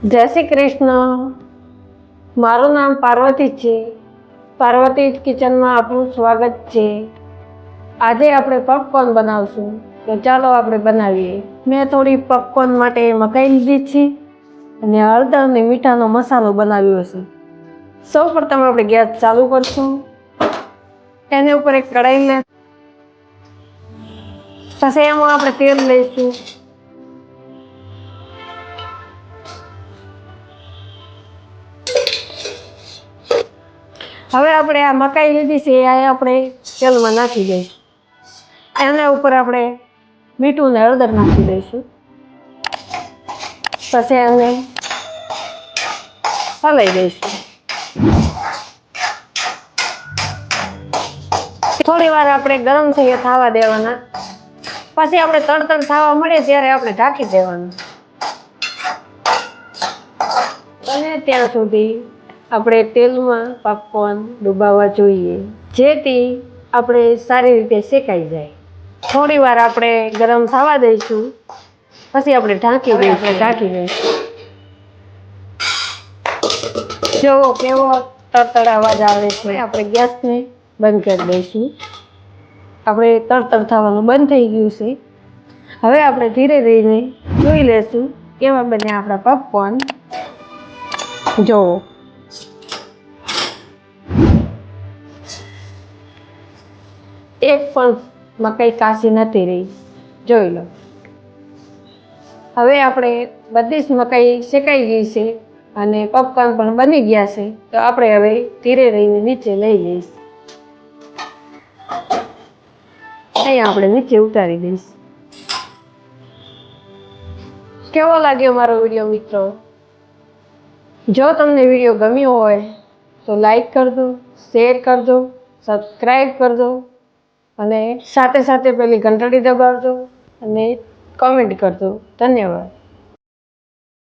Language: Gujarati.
જય શ્રી કૃષ્ણ. મારું નામ પાર્વતી છે. પાર્વતી કિચનમાં આપનું સ્વાગત છે. આજે આપણે પોપકોર્ન બનાવશું, તો ચાલો આપણે બનાવીએ. મેં થોડી પોપકોર્ન માટે મકાઈ લીધી છે અને હળદર અને મીઠાનો મસાલો બનાવ્યો છે. સૌ પ્રથમ આપણે ગેસ ચાલુ કરશું. એની ઉપર એક કઢાઈ લે, પછી એમાં આપણે તેલ લઈશું. હવે આપણે આ મકાઈ લીધી છે એ આપણે તેલમાં નાખી દઈશું. એના ઉપર આપણે મીઠું ને હળદર નાખી દઈશું. પછી એને હલાવી દઈશું. થોડી વાર આપણે ગરમ થવા દેવાના. પછી આપણે તડતડ થવા મળે ત્યારે આપણે ઢાંકી દેવાનું. અને ત્યાં સુધી આપણે તેલમાં પોપકોર્ન ડુબાવવા જોઈએ, જેથી આપણે સારી રીતે શેકાઈ જાય. થોડી વાર આપણે ગરમ થવા દઈશું. પછી આપણે ઢાંકી દઈશું. જો કેવો તડતડ અવાજ આવે છે, આપણે ગેસને બંધ કરી દઈશું. આપણે તડતડ થવાનું બંધ થઈ ગયું છે. હવે આપણે ધીરે ધીરે જોઈ લેશું કેવા બન્યા આપણા પોપકોર્ન. જો એક પણ મકાઈ કાચી નથી રહી, જોઈ લો. હવે આપણે બધી જ મકાઈ શેકાઈ ગઈ છે અને પોપકોર્ન પણ બની ગયા છે. તો આપણે હવે ધીરે રહીને નીચે લઈ લઈશું. અહીંયા આપણે નીચે ઉતારી દઈશું. કેવો લાગ્યો મારો વિડીયો મિત્રો? જો તમને વિડીયો ગમ્યો હોય તો લાઈક કરજો, શેર કરજો, સબસ્ક્રાઈબ કરજો અને સાથે સાથે પેલી ઘંટડી દબાવજો અને કમેન્ટ કરજો. ધન્યવાદ.